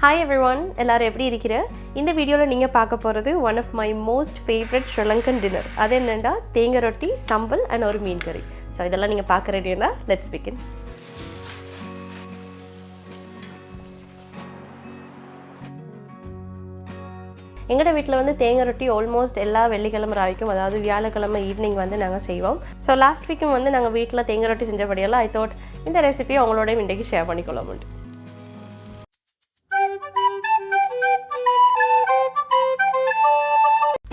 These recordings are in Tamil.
Hi everyone, எல்லாரும் எப்படி இருக்கீங்க? இந்த வீடியோல நீங்க பார்க்க போறது one of my most favorite Sri Lankan dinner. அது என்னன்னா தேங்காய் ரொட்டி, சம்பல் and ஒரு மீன் கறி. சோ இதெல்லாம் நீங்க பார்க்க ரெடியா? Let's begin. எங்கட வீட்ல வந்து தேங்காய் ரொட்டி ஆல்மோஸ்ட் எல்லா வெள்ளிக்கிழமை ராவிக்கும் அதாவது வியாழக்கிழமை ஈவினிங் வந்து நாங்க செய்வோம். சோ லாஸ்ட் வீக்கும் வந்து நாங்க வீட்ல தேங்காய் ரொட்டி செஞ்சபடியால I thought இந்த ரெசிபியை உங்களோட இன்றைக்கு ஷேர் பண்ணிக்கொள்ளலாம்.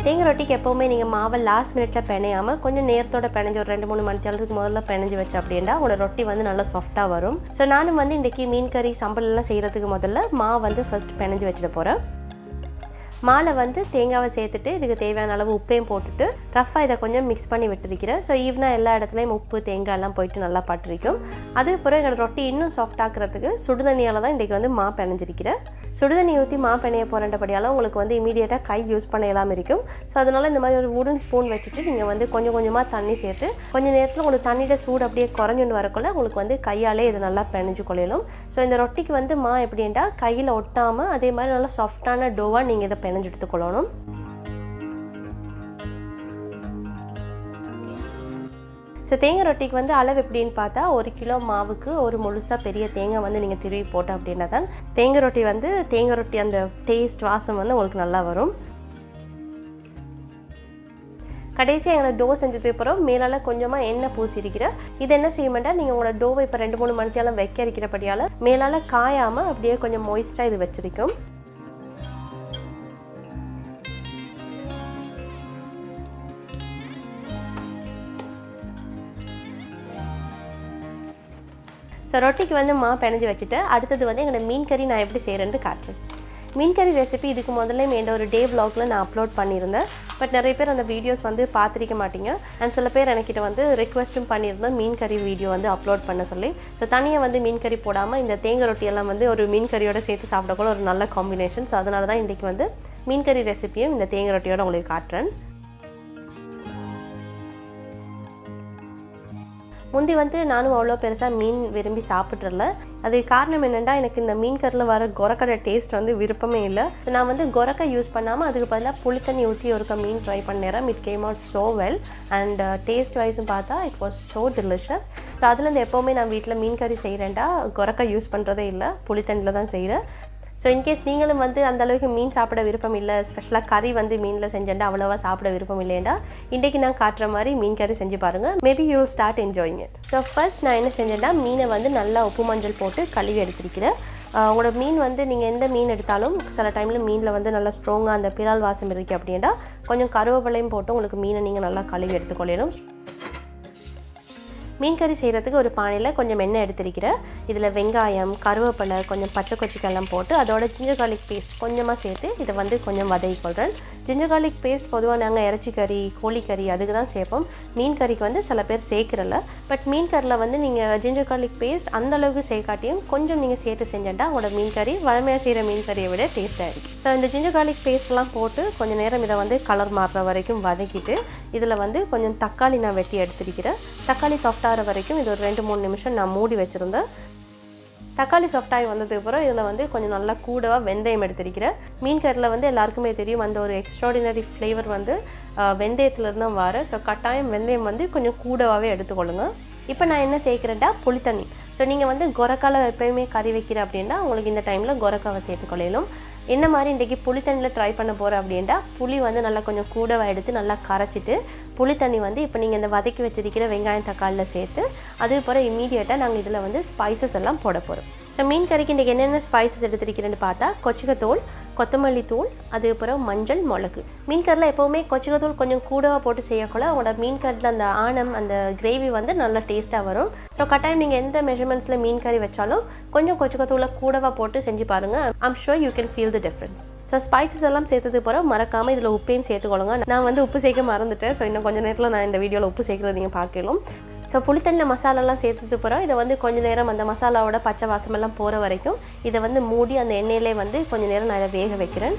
தேங்காய் ரொட்டிக்கு எப்போவுமே நீங்கள் மாவை லாஸ்ட் மினிட்டில் பிணையாமல் கொஞ்சம் நேரத்தோட பிணைஞ்சு ஒரு 2-3 மணி நேரத்துக்கு முதல்ல பிணைஞ்சு வச்சு அப்படின்னா உங்களோட ரொட்டி வந்து நல்லா சாஃப்டாக வரும். ஸோ நானும் வந்து இன்றைக்கி மீன் கறி சம்பளெல்லாம் செய்கிறதுக்கு முதல்ல மாவு வந்து ஃபர்ஸ்ட் பிணைஞ்சு வச்சுட்டு போகிறேன். மாலை வந்து தேங்காவை சேர்த்துட்டு இதுக்கு தேவையான அளவு உப்பையும் போட்டுட்டு ரஃபாக இதை கொஞ்சம் மிக்ஸ் பண்ணி விட்டுருக்கிறேன். ஸோ ஈவனாக எல்லா இடத்துலையும் உப்பு தேங்காயெல்லாம் போயிட்டு நல்லா பட்டிருக்கும். அதுக்கப்புறம் என்னோட ரொட்டி இன்னும் சாஃப்டாக்கிறதுக்கு சுடுதண்ணியால் தான் இன்றைக்கி வந்து மா பிணைஞ்சிருக்கிறேன். சுடுதண்ணி ஊற்றி மா பிணைய போகிறபடியால் உங்களுக்கு வந்து இமீடியட்டாக கை யூஸ் பண்ண இல்லாமல் இருக்கும். ஸோ அதனால் இந்த மாதிரி ஒரு வுடன் ஸ்பூன் வச்சுட்டு நீங்கள் வந்து கொஞ்சம் கொஞ்சமாக தண்ணி சேர்த்து கொஞ்சம் நேரத்தில் உங்களுக்கு தண்ணியோட சூடு அப்படியே குறைஞ்சுன்னு வரக்குள்ள உங்களுக்கு வந்து கையாலே இது நல்லா பிணைஞ்சு கொள்ளலும். ஸோ இந்த ரொட்டிக்கு வந்து மா எப்படின்னா கையில் ஒட்டாமல் அதே மாதிரி நல்லா சாஃப்டான டோவாக நீங்கள் இதை பிணைஞ்சு எடுத்துக்கொள்ளணும். ஸோ தேங்காய் ரொட்டிக்கு வந்து அளவு எப்படின்னு பார்த்தா 1 கிலோ மாவுக்கு ஒரு முழுசாக பெரிய தேங்காய் வந்து நீங்கள் திருவி போட்டோம் அப்படின்னா தான் தேங்காய் ரொட்டி அந்த டேஸ்ட் வாசம் வந்து உங்களுக்கு நல்லா வரும். கடைசியாக எங்களை டோ செஞ்சதுக்கு அப்புறம் மேலால் கொஞ்சமாக எண்ணெய் பூசிருக்கிறேன். இது என்ன செய்ய மாட்டா நீங்கள் உங்களோட டோவை இப்போ 2-3 மணி நேரம் வைக்க இருக்கிறபடியால் மேலால் காயாமல் அப்படியே கொஞ்சம் மொய்ஸ்டாக இது வச்சிருக்கும். ஸோ ரொட்டிக்கு வந்து மா பிணைஞ்சு வச்சுட்டு அடுத்தது வந்து எங்களோட மீன் கறி நான் எப்படி செய்கிறேன்னு காட்டுறேன். மீன் கறி ரெசிபி இதுக்கு முதல்ல எந்த ஒரு டே vlogல நான் அப்லோட் பண்ணியிருந்தேன். பட் நிறைய பேர் அந்த வீடியோஸ் வந்து பார்த்துருக்க மாட்டீங்க. அண்ட் சில பேர் எனக்கிட்ட வந்து ரெக்வெஸ்ட்டும் பண்ணியிருந்தேன் மீன் கறி வீடியோ வந்து அப்லோட் பண்ண சொல்லி. ஸோ தனியாக வந்து மீன் கறி போடாமல் இந்த தேங்காய் ரொட்டியெல்லாம் வந்து ஒரு மீன் கறியோட சேர்த்து சாப்பிடக்கூட ஒரு நல்ல காம்பினேஷன். ஸோ அதனால தான் இன்றைக்கி வந்து மீன் கறி ரெசிபியும் இந்த தேங்காய் ரொட்டியோட உங்களுக்கு காட்டுறேன். முந்தி வந்து நானும் அவ்வளோ பெருசாக மீன் விரும்பி சாப்பிட்றல. அதுக்கு காரணம் என்னென்னா எனக்கு இந்த மீன் கறியில் வர கொரக்கடை டேஸ்ட் வந்து விருப்பமே இல்லை. ஸோ நான் வந்து கொரக்கை யூஸ் பண்ணாமல் அதுக்கு பதிலாக புளித்தண்ணி ஊற்றி ஒருக்க மீன் ட்ரை பண்ணேன். It came out so well and taste வைஸும் பார்த்தா it was so delicious. So அதுலேருந்து எப்போவுமே நான் வீட்டில் மீன் கறி செய்கிறேன்டா கொரக்கை யூஸ் பண்ணுறதே இல்லை, புளித்தண்ணியில் தான் செய்கிறேன். ஸோ இன்கேஸ் நீங்களும் வந்து அந்தளவுக்கு மீன் சாப்பிட விருப்பம் இல்லை, ஸ்பெஷலாக கறி வந்து மீனில் செஞ்சேன்டா அவ்வளோவா சாப்பிட விருப்பம் இல்லைண்டா இன்றைக்கி நான் காட்டுற மாதிரி மீன் கறி செஞ்சு பாருங்கள். Maybe you will start enjoying it. So first நான் என்ன செஞ்சேன்டா மீனை வந்து நல்லா உப்பு மஞ்சள் போட்டு கழுவி எடுத்துருக்கிறேன். உங்களோட மீன் வந்து நீங்கள் எந்த மீன் எடுத்தாலும் சில டைமில் மீனில் வந்து நல்லா ஸ்ட்ராங்காக அந்த பிறால் வாசம் இருக்குது அப்படின்னா கொஞ்சம் கருவேப்பிலையும் போட்டு உங்களுக்கு மீனை நீங்கள் நல்லா கழுவி எடுத்துக்கொள்ளணும். மீன் கறி செய்கிறதுக்கு ஒரு பானையில் கொஞ்சம் எண்ணெய் எடுத்திருக்கிறேன். இதில் வெங்காயம், கருவேப்பிலை, கொஞ்சம் பச்சை கொச்சிக்கெல்லாம் போட்டு அதோட ஜிஞ்சர் கார்லிக் பேஸ்ட் கொஞ்சமாக சேர்த்து இதை வந்து கொஞ்சம் வதக்கிக்கொள்கிறேன். ஜிஞ்சர் கார்லிக் பேஸ்ட் பொதுவாக நாங்கள் இறைச்சி கறி, கோழிக்கறி அதுக்கு தான் சேர்ப்போம். மீன் கறிக்கு வந்து சில பேர் சேர்க்குறல. பட் மீன் கறியில் வந்து நீங்கள் ஜிஞ்சர் கார்லிக் பேஸ்ட் அந்தளவுக்கு சேர்க்காட்டியும் கொஞ்சம் நீங்கள் சேர்த்து செஞ்சேன்டா உங்களோட மீன் கறி வழமையாக செய்கிற மீன் கறியை விட டேஸ்ட்டாக இருக்குது. ஸோ இந்த ஜிஞ்சர் கார்லிக் பேஸ்ட்லாம் போட்டு கொஞ்சம் நேரம் இதை வந்து கலர் மாறுற வரைக்கும் வதக்கிட்டு இதில் வந்து கொஞ்சம் தக்காளி நான் வெட்டி எடுத்திருக்கிறேன். தக்காளி சாஃப்டாக வரைக்கும் இது ஒரு 2-3 நிமிஷம் நான் மூடி வச்சுருந்தேன். தக்காளி சாஃப்டாகி வந்ததுக்கப்புறம் இதில் வந்து கொஞ்சம் நல்லா கூடவாக வெந்தயம் எடுத்திருக்கிறேன். மீன் கறியில் வந்து எல்லாருக்குமே தெரியும் அந்த ஒரு எக்ஸ்ட்ராடினரி ஃப்ளேவர் வந்து வெந்தயத்துலேருந்து தான் வர. ஸோ கட்டாயம் வெந்தயம் வந்து கொஞ்சம் கூடவாகவே எடுத்துக்கொள்ளுங்க. இப்போ நான் என்ன சேர்க்குறேன்டா புளித்தண்ணி. ஸோ நீங்கள் வந்து கொரக்கால எப்போயுமே கறி வைக்கிறேன் அப்படின்னா உங்களுக்கு இந்த டைமில் கொரக்காவை சேர்த்துக்கொள்ளலும். என்ன மாதிரி இன்றைக்கி புளித்தண்ணியில் ட்ரை பண்ண போகிறேன் அப்படின்ட்டா புளி வந்து நல்லா கொஞ்சம் கூடவாக எடுத்து நல்லா கரைச்சிட்டு புளித்தண்ணி வந்து இப்போ நீங்கள் இந்த வதக்கி வச்சிருக்கிற வெங்காயம் தக்காளியில் சேர்த்து அதுக்கப்புறம் இமீடியட்டாக நாங்கள் இதில் வந்து ஸ்பைசஸ் எல்லாம் போட போகிறோம். ஸோ மீன் கறிக்கு இன்றைக்கி என்னென்ன ஸ்பைசஸ் எடுத்துருக்கிறேன்னு பார்த்தா கொச்சிக்கத்தூள், கொத்தமல்லி தூள், அதுக்கப்புறம் மஞ்சள், மிளகு. மீன் கறியில் எப்போவுமே கொச்சிக்கத்தூள் கொஞ்சம் கூடவாக போட்டு செய்யக்கூட உங்களோட மீன் கறியில் அந்த ஆனம் அந்த கிரேவி வந்து நல்லா டேஸ்ட்டாக வரும். ஸோ கட்டாயம் நீங்கள் எந்த மெஷர்மெண்ட்ஸில் மீன் கறி வச்சாலும் கொஞ்சம் கொச்சிக்கத்தூளை கூடவாக போட்டு செஞ்சு பாருங்கள். I'm sure you can feel the difference. So spices எல்லாம் சேர்த்ததுக்கு பிறகு மறக்காமல் இதில் உப்பையும் சேர்த்துக்கொள்ளுங்க. நான் வந்து உப்பு சேர்க்க மறந்துட்டேன். ஸோ இன்னும் கொஞ்சம் நேரத்தில் நான் இந்த வீடியோவில் உப்பு சேர்க்குறது நீங்கள் பார்க்கலாம். ஸோ புளித்தண்ணியில் மசாலாலாம் சேர்த்தது பிறகு இதை வந்து கொஞ்சம் நேரம் அந்த மசாலாவோட பச்சை வாசமெல்லாம் போகிற வரைக்கும் இதை வந்து மூடி அந்த எண்ணெயிலே வந்து கொஞ்சம் நேரம் நான் இதை வேக வைக்கிறேன்.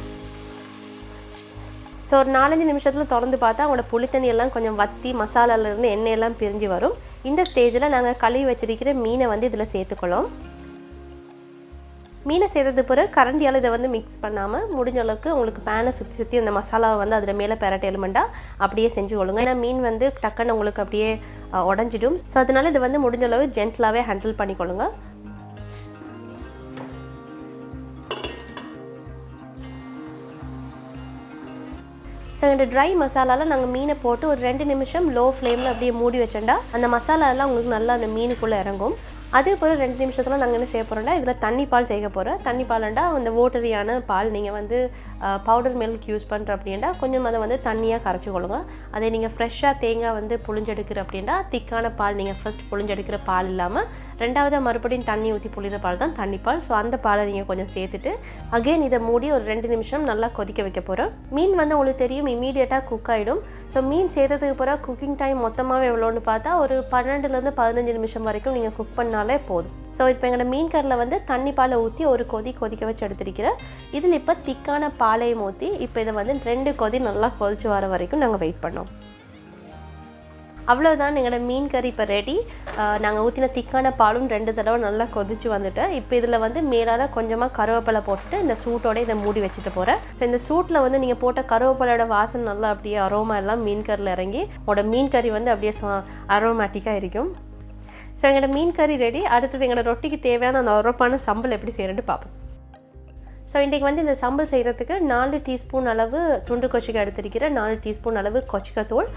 ஸோ ஒரு 4-5 நிமிஷத்தில் திறந்து பார்த்தா அவங்களோட புளித்தண்ணியெல்லாம் கொஞ்சம் வற்றி மசாலாலேருந்து எண்ணெயெல்லாம் பிரிஞ்சு வரும். இந்த ஸ்டேஜில் நாங்கள் கழுவி வச்சிருக்கிற மீனை வந்து இதில் சேர்த்துக்கலாம். மீனை செய்தது பிறகு கரண்டியால் இதை வந்து மிக்ஸ் பண்ணாமல் முடிஞ்ச அளவுக்கு உங்களுக்கு பேனை சுற்றி அந்த மசாலாவை வந்து அதில் மேலே பெரட்ட எலுமெண்ட்டாக அப்படியே செஞ்சு கொள்ளுங்க. ஏன்னா மீன் வந்து டக்குன்னு உங்களுக்கு அப்படியே உடஞ்சிடும். ஸோ அதனால இதை வந்து முடிஞ்ச அளவு ஜென்டலாகவே ஹேண்டில் பண்ணிக்கொள்ளுங்க. ஸோ இந்த ட்ரை மசாலாவில் நாங்கள் மீனை போட்டு ஒரு 2 நிமிஷம் லோ ஃப்ளேமில் அப்படியே மூடி வச்சோண்டா அந்த மசாலாலாம் உங்களுக்கு நல்லா அந்த மீனுக்குள்ளே இறங்கும். அதே போல் 2 நிமிஷத்தில் நாங்கள் என்ன செய்ய போகிறோம்னா இதில் தண்ணி பால் சேர்க்க போகிறோம். தண்ணி பால்ண்டா அந்த வாட்டரியான பால் நீங்கள் வந்து பவுடர் மில்க் யூஸ் பண்ணுற அப்படின்னா கொஞ்சம் அதை வந்து தண்ணியாக கரைச்சி கொள்ளுங்க. அதே நீங்கள் ஃப்ரெஷ்ஷாக தேங்காய் வந்து புழிஞ்செடுக்கிற அப்படின்னா திக்கான பால் நீங்கள் ஃபஸ்ட் புழிஞ்செடுக்கிற பால் இல்லாமல் ரெண்டாவது மறுபடியும் தண்ணி ஊற்றி புளிகிற பால் தான் தண்ணி பால். ஸோ அந்த பாலை நீங்கள் கொஞ்சம் சேர்த்துட்டு அகெயின் இதை மூடி ஒரு 2 நிமிஷம் நல்லா கொதிக்க வைக்க போகிறோம். மீன் வந்து உங்களுக்கு தெரியும் இமீடியட்டாக குக் ஆகிடும். ஸோ மீன் சேர்த்ததுக்கு பிறகு குக்கிங் டைம் மொத்தமாகவே எவ்வளோன்னு பார்த்தா ஒரு 12லேருந்து 15 நிமிஷம் வரைக்கும் நீங்கள் குக் பண்ணாலே போதும். ஸோ இப்போ எங்களோட மீன் கறியில் வந்து தண்ணி பாலை ஊற்றி ஒரு கொதிக்க வச்சு எடுத்துருக்கிறேன். இதில் இப்போ திக்கான பாலையும் ஊற்றி இப்போ இதை வந்து 2 கொதி நல்லா கொதிச்சு வர வரைக்கும் நாங்கள் வெயிட் பண்ணோம். அவ்வளோதான் எங்களோட மீன் கறி இப்போ ரெடி. நாங்கள் ஊற்றின திக்கான பாலும் 2 தடவை நல்லா கொதிச்சு வந்துட்டு இப்போ இதில் வந்து மேலால் கொஞ்சமாக கருவேப்பிலை போட்டுட்டு இந்த சூட்டோட இதை மூடி வச்சுட்டு போகிறேன். ஸோ இந்த சூட்டில் வந்து நீங்கள் போட்ட கருவேப்பிலையோட வாசனை நல்லா அப்படியே அரோமா எல்லாம் மீன் கறியில் இறங்கி உங்களோட மீன் கறி வந்து அப்படியே அரோமேட்டிக்காக இருக்கும். ஸோ எங்களோட மீன் கறி ரெடி. அடுத்தது எங்களோட ரொட்டிக்கு தேவையான அந்த உரப்பான சம்பல் எப்படி செய்யறேன்னு பார்ப்போம். ஸோ இன்றைக்கி வந்து இந்த சம்பல் செய்கிறதுக்கு 4 டீஸ்பூன் அளவு துண்டு கொச்சிக்காய் எடுத்திருக்கிறேன், 4 டீஸ்பூன் அளவு கொச்சிக்காத்தூள்.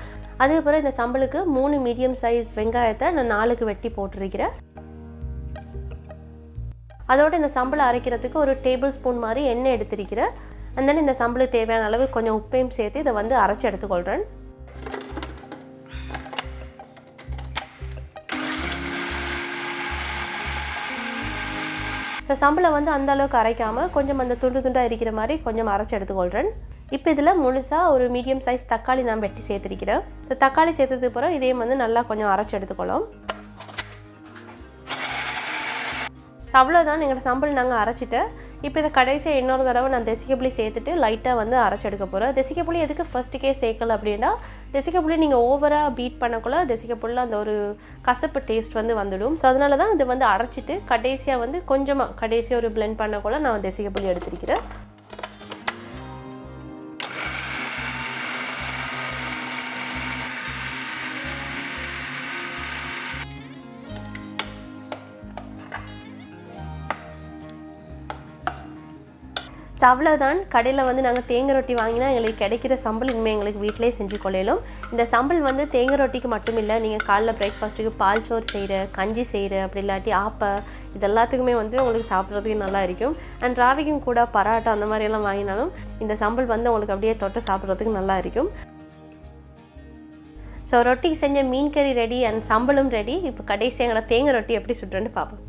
அதுக்கப்புறம் இந்த சம்பலுக்கு 3 மீடியம் சைஸ் வெங்காயத்தை நான் 4க்கு வெட்டி போட்டிருக்கிறேன். அதோடு இந்த சம்பளை அரைக்கிறதுக்கு ஒரு டேபிள் ஸ்பூன் மாதிரி எண்ணெய் எடுத்திருக்கிறேன். அண்ட் தென் இந்த சம்பளுக்கு தேவையான அளவு கொஞ்சம் உப்பையும் சேர்த்து இதை வந்து அரைச்சி எடுத்துக்கொள்கிறேன். ஸோ சம்பளை வந்து அந்த அளவுக்கு அரைக்காமல் கொஞ்சம் அந்த துண்டாக இருக்கிற மாதிரி கொஞ்சம் அரைச்சி எடுத்துக்கொள்கிறேன். இப்போ இதில் முழுசாக ஒரு மீடியம் சைஸ் தக்காளி நான் வெட்டி சேர்த்துருக்கிறேன். ஸோ தக்காளி சேர்த்ததுக்கு பிறகு இதையும் வந்து நல்லா கொஞ்சம் அரைச்சி எடுத்துக்கலாம். அவ்வளோதான் எங்களோட சம்பல் நாங்கள் அரைச்சிட்டு இப்போ இதை கடைசியாக இன்னொரு தடவை நான் தெசிக்கப்புளி சேர்த்துட்டு லைட்டாக வந்து அரைச்சி எடுக்க போகிறேன். தெசிக்கப்புளி எதுக்கு ஃபர்ஸ்ட்டுக்கே சேர்க்கல அப்படின்னா தெசிக்கப்புளி நீங்கள் ஓவராக பீட் பண்ணக்குள்ள தெசிக்கப்புளில் அந்த ஒரு கசப்பு டேஸ்ட் வந்து வந்துடும். ஸோ அதனால தான் இது வந்து அரைச்சிட்டு கடைசியாக வந்து கொஞ்சமாக கடைசியாக ஒரு பிளெண்ட் பண்ணக்குள்ள நான் தெசிக்கப்புளி எடுத்திருக்கிறேன். ஸோ அவ்வளோதான். கடையில் வந்து நாங்கள் தேங்காய் ரொட்டி வாங்கினா எங்களுக்கு கிடைக்கிற சம்பல் இனிமேல் எங்களுக்கு வீட்டிலே செஞ்சு கொள்ளையிலும். இந்த சம்பல் வந்து தேங்காய் ரொட்டிக்கு மட்டும் இல்லை, நீங்கள் காலைல பிரேக்ஃபாஸ்ட்டுக்கு பால் சோறு செய்கிற, கஞ்சி செய்கிற, அப்படி இல்லாட்டி ஆப்பை இது எல்லாத்துக்குமே வந்து உங்களுக்கு சாப்பிட்றதுக்கு நல்லா இருக்கும். அண்ட் ராவிக்கும் கூட பராட்டா அந்த மாதிரியெல்லாம் வாங்கினாலும் இந்த சம்பல் வந்து உங்களுக்கு அப்படியே தொட்டு சாப்பிட்றதுக்கு நல்லா இருக்கும். ஸோ ரொட்டிக்கு செஞ்ச மீன் கறி ரெடி அண்ட் சம்பளும் ரெடி. இப்போ கடைசி எங்களை தேங்காய் ரொட்டி எப்படி சுட்டுறேன்னு பார்ப்போம்.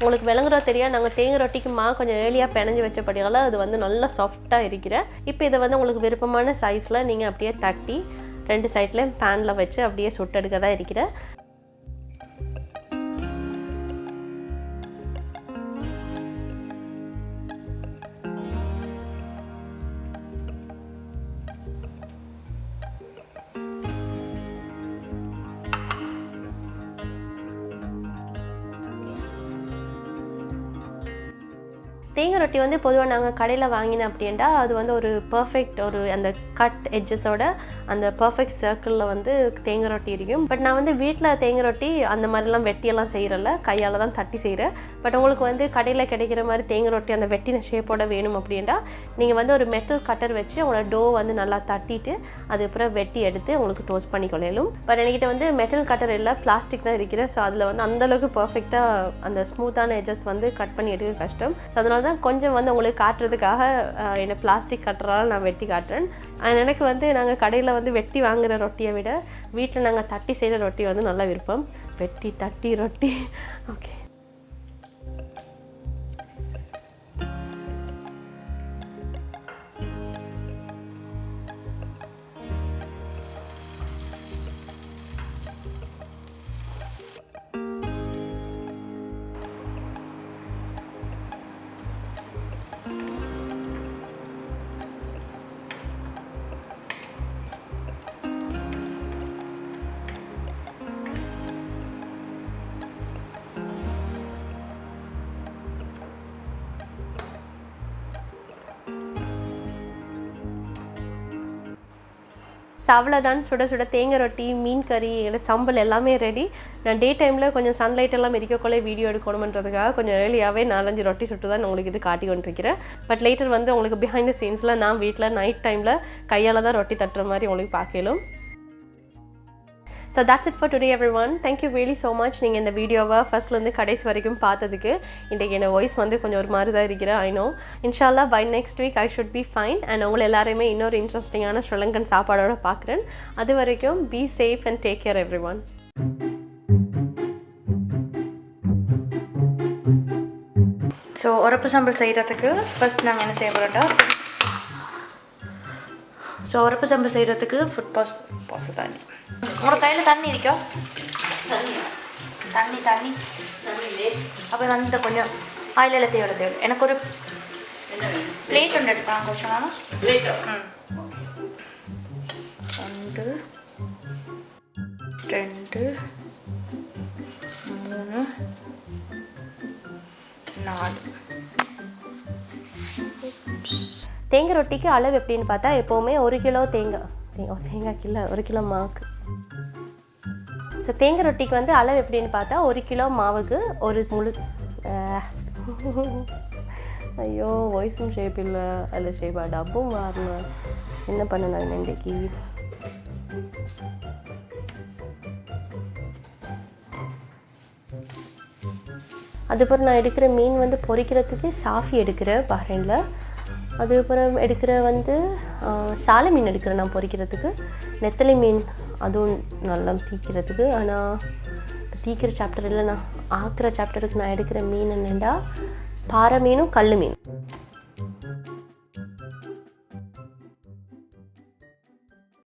உங்களுக்கு விளங்குறா தெரியா, நாங்கள் தேங்காய் ரொட்டிக்கு கொஞ்சம் ஏர்லியாக பிணைஞ்சு வச்சபடியால் அது வந்து நல்லா சாஃப்டாக இருக்கிற. இப்போ இதை வந்து உங்களுக்கு விருப்பமான சைஸில் நீங்கள் அப்படியே தட்டி 2 சைட்லேயும் பேனில் வச்சு அப்படியே சுட்டெடுக்க தான் இருக்கிற. தேங்காய் ரொட்டி வந்து பொதுவாக நாங்கள் கடையில் வாங்கினேன் அப்படின்டா அது வந்து ஒரு பர்ஃபெக்ட் ஒரு அந்த கட் எட்ஜஸோட அந்த பர்ஃபெக்ட் சர்க்கிளில் வந்து தேங்காய் ரொட்டி இருக்கும். பட் நான் வந்து வீட்டில் தேங்காய் ரொட்டி அந்த மாதிரிலாம் வெட்டியெல்லாம் செய்கிறல, கையால் தான் தட்டி செய்கிறேன். பட் உங்களுக்கு வந்து கடையில் கிடைக்கிற மாதிரி தேங்காய் ரொட்டி அந்த வெட்டின ஷேப்போட வேணும் அப்படின்டா நீங்கள் வந்து ஒரு மெட்டல் கட்டர் வச்சு உங்களோட டோ வந்து நல்லா தட்டிட்டு அதுக்கப்புறம் வெட்டி எடுத்து உங்களுக்கு டோஸ்ட் பண்ணி கொள்ளையிலும். பட் என்கிட்ட வந்து மெட்டல் கட்டர் இல்லை, பிளாஸ்டிக் தான் இருக்கிறேன். ஸோ அதில் வந்து அந்தளவுக்கு பர்ஃபெக்டாக அந்த ஸ்மூத்தான எட்ஜஸ் வந்து கட் பண்ணி எடுக்க கஷ்டம். ஸோ அதனால தான் கொஞ்சம் வந்து உங்களுக்கு காட்டுறதுக்காக என்ன பிளாஸ்டிக் கட்டுறாலும் நான் வெட்டி காட்டுறேன். எனக்கு வந்து நாங்கள் கடையில் வந்து வெட்டி வாங்குகிற ரொட்டியை விட வீட்டில் நாங்கள் தட்டி செய்கிற ரொட்டி வந்து நல்லா விருப்பம். வெட்டி தட்டி ரொட்டி. ஓகே, ஸோ அவ்வளோதான், சுட சுட தேங்காய் ரொட்டி, மீன் கறி, இல்லை சம்பல் எல்லாமே ரெடி. நான் டே டைமில் கொஞ்சம் சன்லைட் எல்லாம் இருக்கக்குள்ளே வீடியோ எடுக்கணுமன்றதுக்காக கொஞ்சம் ஏர்லியாகவே 4-5 ரொட்டி சுட்டு தான் உங்களுக்கு இது காட்டி கொண்டிருக்கிறேன். பட் லேட்டர் வந்து உங்களுக்கு பிஹைண்ட் த சீன்ஸில் நான் வீட்டில் நைட் டைமில் கையால் தான் ரொட்டி தட்டுற மாதிரி உங்களுக்கு பார்க்கலும். So that's it for today everyone. Thank you really so much. நீங்கள் இந்த வீடியோவை ஃபர்ஸ்ட்லேருந்து கடைசி வரைக்கும் பார்த்ததுக்கு. இன்றைக்கி என்ன வாய்ஸ் வந்து கொஞ்சம் ஒரு மாதிரி தான் இருக்கிறேன், ஐ நோ. இன்ஷால்லா by next week I should be fine. And உங்களை எல்லாருமே இன்னொரு இன்ட்ரெஸ்டிங்கான ஸ்ரீலங்கன் சாப்பாடோட பார்க்குறேன். அது வரைக்கும் be safe and take care everyone. So உரப்பு சம்பல் செய்கிறதுக்கு ஃபர்ஸ்ட் நாங்கள் என்ன செய்ய போகிறோம்டா, ஸோ உரப்பு சம்பல் செய்கிறதுக்கு ஃபுட் பாஸ் தண்ணி. உங்களோட கையில் தண்ணி இருக்கோ? தண்ணி அப்போ வந்து கொஞ்சம் ஆயில் தேவை. எனக்கு ஒரு பிளேட் ஒன்று எடுக்கலாம் கொஞ்சம். நானும் 1 2 3 4. தேங்காய் ரொட்டிக்கு அளவு எப்படின்னு பார்த்தா எப்போவுமே 1 கிலோ தேங்காய்க்கு இல்லை 1 கிலோ மாவுக்கு. ஸோ தேங்காய் ரொட்டிக்கு வந்து அளவு எப்படின்னு பார்த்தா 1 கிலோ மாவுக்கு ஒரு முழு ஐயோ வாய்ஸும் ஷேப் இல்லை, அதில் ஷேப்பா டப்பும் வரணும். என்ன பண்ணணும் இன்றைக்கி? அதுக்கப்புறம் நான் எடுக்கிற மீன் வந்து பொரிக்கிறதுக்கு சாஃபி எடுக்கிறேன் பஹ்ரைனில். அதுக்கப்புறம் எடுக்கிற வந்து சாலை மீன் எடுக்கிறேன் நான் பொரிக்கிறதுக்கு. நெத்தலி மீன் அதுவும் நல்லா தீக்கிறதுக்கு. ஆனால் தீக்கிற சாப்டர் இல்லைண்ணா, ஆக்கிற சாப்டருக்கு நான் எடுக்கிற மீன் என்னென்னா பாறை மீனும் கல் மீன்.